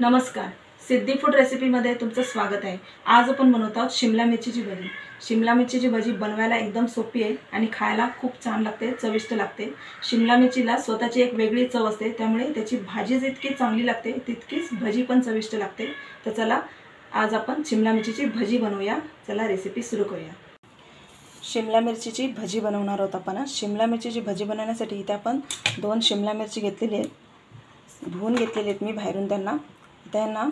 नमस्कार, सिद्धी फूड रेसिपीमध्ये तुमचं स्वागत आहे। आज आपण बनवत आहोत शिमला मिरचीची भजी। शिमला मिरचीची भजी बनवायला एकदम सोपी आहे आणि खायला खूप छान लागते, चविष्ट लागते। शिमला मिरचीला स्वतःची एक वेगळी चव असते, त्यामुळे त्याची भाजी जितकी चांगली लागते तितकीच भजी पण चविष्ट लागते। तर चला आज आपण शिमला मिरचीची भजी बनवूया। चला रेसिपी सुरू करूया। शिमला मिरचीची भजी बनवणार आहोत आपण। शिमला मिरचीची भजी बनवण्यासाठी इथे आपण 2 शिमला मिरची घेतलेली आहे, धुवून घेतलेली आहेत मी बाहेरून। त्यांना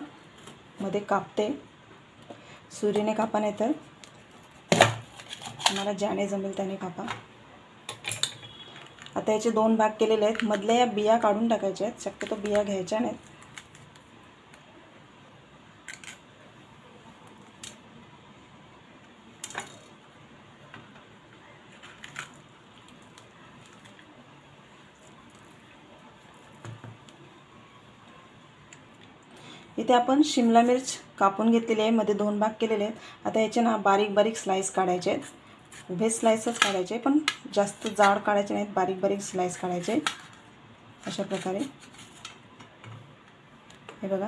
मध्ये कापते, सुरीने कापा नाही तर मला ज्याने जमेल त्याने कापा। आता याचे 2 भाग केलेले आहेत, मधल्या या बिया काढून टाकायच्या आहेत, शक्यतो बिया घ्यायच्या नाहीत। इथे आपण शिमला मिर्च कापून घेतलेली आहे, मध्ये 2 भाग केलेले आहेत। आता याचे ना बारीक बारीक स्लाइस काढायचे आहेत, उभे स्लाइसच काढायचे, पण जास्त जाड काढायचे नाहीत, बारीक बारीक स्लाइस काढायचे अशा प्रकारे। हे बघा,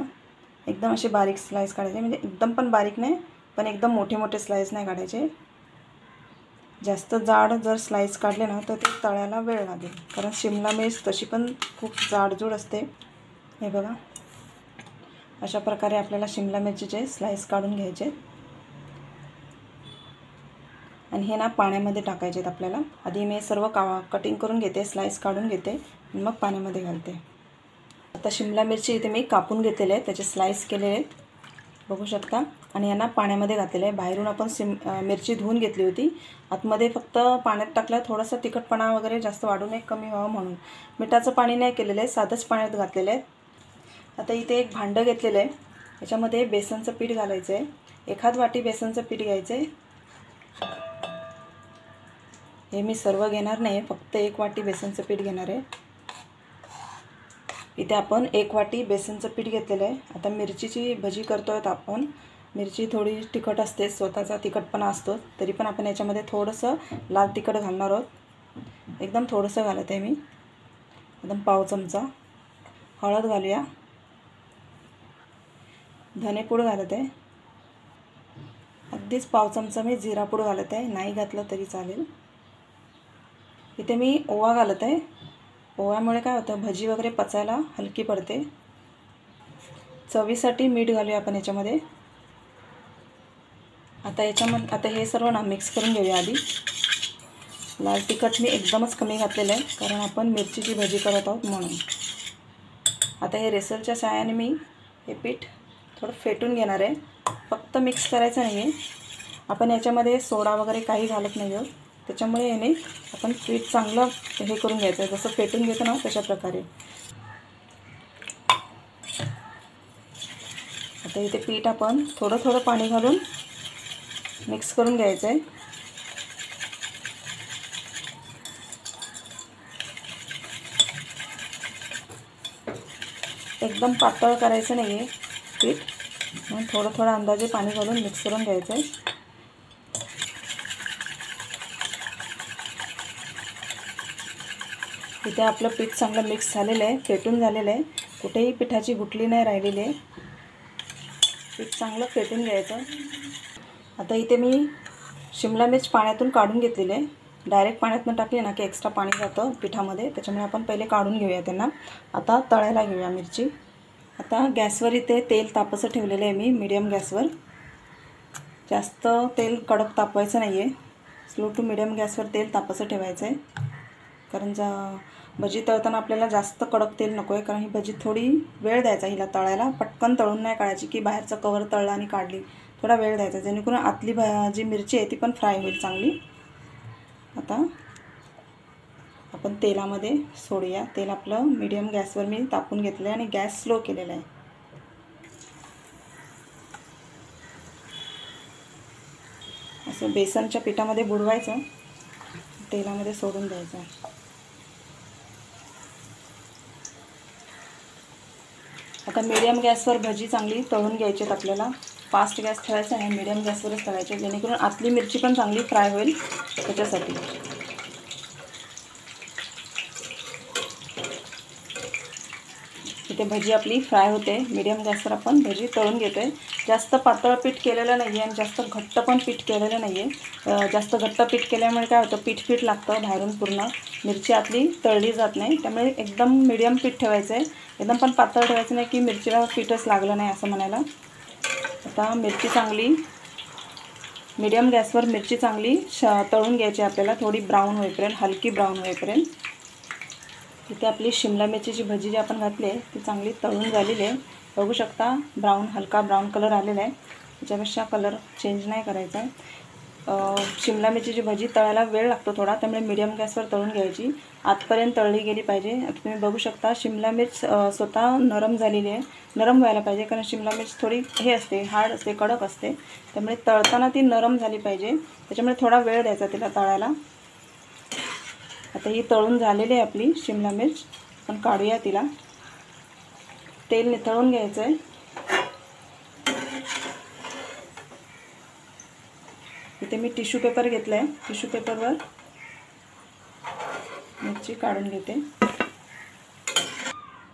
एकदम असे बारीक स्लाइस काढायचे, म्हणजे एकदम पण बारीक नाही पण एकदम मोठे मोठे स्लाइस नाही काढायचे। जास्त जाड जर स्लाइस काढले ना तर ते तळायला वेळ लागेल, कारण शिमला मिर्च तशी पण खूप जाडजूड असते। हे बघा, अशा प्रकारे आपल्याला शिमला मिरचीचे स्लाइस काढून घ्यायचे आणि हे ना पाण्यामध्ये टाकायचे आहेत आपल्याला। आधी मी सर्व कटिंग करून घेते, स्लाइस काढून घेते, मग पाण्यामध्ये घालते। आता शिमला मिरची इथे मी कापून घेतलेले आहे, त्याचे स्लाइस केलेले आहेत, बघू शकता। आणि यांना पाण्यामध्ये घातलेले आहे। बाहेरून आपण मिरची धुवून घेतली होती, आतमध्ये फक्त पाण्यात टाकलं, थोडासा तिखटपणा वगैरे जास्त वाढू नये, कमी व्हावं म्हणून। मिठाचं पाणी नाही केलेलं आहे, साधंच पाण्यात घातलेलं आहे। आता इथे एक भांडं घेतलेलं आहे, याच्यामध्ये बेसनचं पीठ घालायचं आहे। 1 वाटी बेसनचं पीठ घ्यायचं आहे। हे मी सर्व घेणार नाही, फक्त 1 वाटी बेसनचं पीठ घेणार आहे। इथे आपण 1 वाटी बेसनचं पीठ घेतलेलं आहे। आता मिरचीची भजी करतोय आपण, मिरची थोडी तिखट असते, स्वतःचा तिखटपणा असतो, तरी पण आपण याच्यामध्ये थोडंसं लाल तिखट घालणार आहोत, एकदम थोडंसं घालत आहे मी, एकदम पाव चमचा। हळद घालूया, धनेपूड घालत आहे, अगदीच पाव चमचा मी जिरापूड घालत आहे, नाही घातलं तरी चालेल। इथे मी ओवा घालत आहे, ओव्यामुळे काय होतं, भजी वगैरे पचायला हलकी पडते। चवीसाठी मीठ घालूया आपण याच्यामध्ये। आता हे सर्व ना मिक्स करून घेऊया आधी। लाल तिखट मी एकदमच कमी घातलेलं आहे, कारण आपण मिरचीची भजी करत आहोत म्हणून। आता हे रेसरच्या सहाय्याने मी हे पीठ थोडं फेटून घेणार आहे, फक्त मिक्स करायचं नाही आहे। आपण याच्यामध्ये सोडा वगैरे काही घालत नाही आहोत, त्याच्यामुळे याने आपण पीठ चांगलं हे करून घ्यायचं आहे, जसं फेटून घेतो ना तशा प्रकारे। आता इथे पीठ आपण थोडं थोडं पाणी घालून मिक्स करून घ्यायचं आहे। एकदम पातळ करायचं नाही आहे पीठ, म्हणून थोडं थोडं अंदाजे पाणी घालून मिक्स करून घ्यायचं आहे। इथे आपलं पीठ चांगलं मिक्स झालेलं आहे, फेटून झालेलं आहे, कुठेही पिठाची गुठली नाही राहिलेली आहे। पीठ चांगलं फेटून घ्यायचं। आता इथे मी शिमला मिर्च पाण्यातून काढून घेतलेले आहे, डायरेक्ट पाण्यातून टाकली ना की एक्स्ट्रा पाणी जातं पिठामध्ये, त्याच्यामुळे आपण पहिले काढून घेऊया त्यांना। आता तळायला घेऊया मिरची। आता गॅसवर इथे तेल तापसं ठेवलेलं आहे मी, मीडियम गॅसवर। जास्त तेल कडक तापवायचं नाही आहे, स्लो टू मीडियम गॅसवर तेल तापसं ठेवायचं आहे, कारण भजी तळताना आपल्याला जास्त कडक तेल नको आहे, कारण ही भजी थोडी वेळ द्यायचा हिला तळायला, पटकन तळून नाही काढायची की बाहेरचं कवर तळलं आणि काढली, थोडा वेळ द्यायचा, जेणेकरून आतली जी मिरची आहे ती पण फ्राय होईल चांगली। आता आपण तेलामध्ये सोडूया, तेल आपलं मीडियम गॅसवर मी तापून घेतलं आहे आणि गॅस स्लो केलेला आहे। असं बेसनच्या पिठामध्ये बुडवायचं, तेलामध्ये सोडून द्यायचं। आता मीडियम गॅसवर भजी चांगली तळून घ्यायची आहेत आपल्याला, फास्ट गॅस ठेवायचा नाही, मीडियम गॅसवरच तळायचे, जेणेकरून आतली मिरची पण चांगली फ्राय होईल त्याच्यासाठी। इथे भजी आपली फ्राय होते. मीडियम गॅसवर आपण भजी तळून घेतो आहे. जास्त पातळ पीठ केलेलं नाही आहे आणि जास्त घट्ट पण पीठ केलेलं नाही आहे. जास्त घट्ट पीठ केल्यामुळे काय होतं, पीठ लागतं बाहेरून पूर्ण. मिरची आपली तळली जात नाही. त्यामुळे एकदम मीडियम पीठ ठेवायचं आहे. एकदम पण पातळ ठेवायचं नाही की मिरचीला पीठच लागलं नाही असं म्हणायला. आता मिरची चांगली मीडियम गॅसवर मिरची चांगली तळून घ्यायची आपल्याला, थोडी ब्राऊन होईपर्यंत, हलकी ब्राऊन होईपर्यंत. इथे आपली शिमला मिरचीची भजी जी आपण घातली आहे ती चांगली तळून झालेली आहे. बघू शकता ब्राऊन, हलका ब्राऊन कलर आलेला आहे. त्याच्यापेक्षा कलर चेंज नाही करायचा आहे. शिमला मिरचीची भजी तळायला वेळ लागतो थोडा, त्यामुळे मीडियम गॅसवर तळून घ्यायची. आतपर्यंत तळली गेली पाहिजे. आता तुम्ही बघू शकता शिमला मिर्च स्वतः नरम झालेली आहे. नरम व्हायला पाहिजे, कारण शिमला मिर्च थोडी हे असते, हार्ड असते, कडक असते. त्यामुळे तळताना ती नरम झाली पाहिजे. त्याच्यामुळे थोडा वेळ द्यायचा तिला तळायला. आता ही तळून झालेली आहे आपली शिमला मिर्च. आपण काढूया तिला. तेल निथळून घ्यायचं आहे. इथे मी टिश्यू पेपर घेतला आहे. टिश्यू पेपरवर मिरची काढून घेते.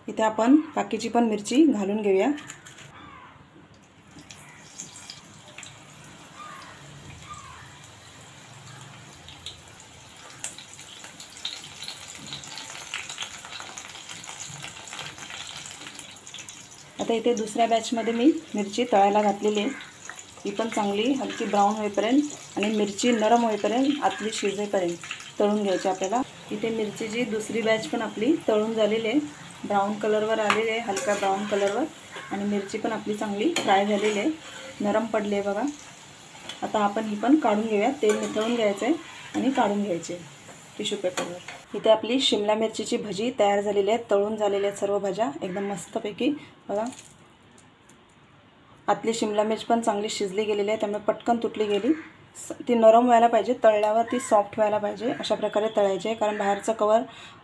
इथे आपण बाकीची पण मिरची घालून घेऊया. आता इथे दुसऱ्या बॅचमध्ये मी मिरची तळायला घातलेली आहे. ही पण चांगली हलकी ब्राऊन होईपर्यंत आणि मिरची नरम होईपर्यंत, आतली शिजेपर्यंत तळून घ्यायची आपल्याला. इथे मिरचीची दुसरी बॅच पण आपली तळून झालेली आहे. ब्राऊन कलरवर आलेली आहे, हलका ब्राऊन कलरवर. आणि मिरची पण आपली चांगली फ्राय झालेली आहे, नरम पडली आहे बघा. आता आपण ही पण काढून घेऊया. तेल निथळून घ्यायचं आहे आणि काढून घ्यायचे टिश्यू पेपरवर. इथे आपली शिमला मिरचीची भजी तयार झालेली आहे. तळून झालेल्या आहेत सर्व भाज्या एकदम मस्तपैकी बघा. आतली शिमला मिर्च पण चांगली शिजली गेलेली आहे, त्यामुळे पटकन तुटली गेली. ती नरम व्हायला पाहिजे, तळल्यावर ती सॉफ्ट व्हायला पाहिजे. अशा प्रकारे तळायची आहे, कारण बाहेरचं कवर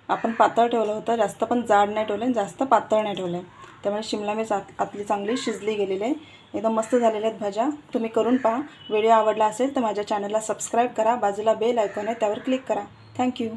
आपण पातळ ठेवलं होतं. जास्त पण जाड नाही ठेवलं, जास्त पातळ नाही ठेवलं. त्यामुळे शिमला मिर्च आतली चांगली शिजली गेलेली आहे. एकदम मस्त झालेल्या आहेत भाज्या. तुम्ही करून पहा. व्हिडिओ आवडला असेल तर माझ्या चॅनलला सबस्क्राईब करा. बाजूला बेल आयकॉन आहे, त्यावर क्लिक करा. थँक्यू.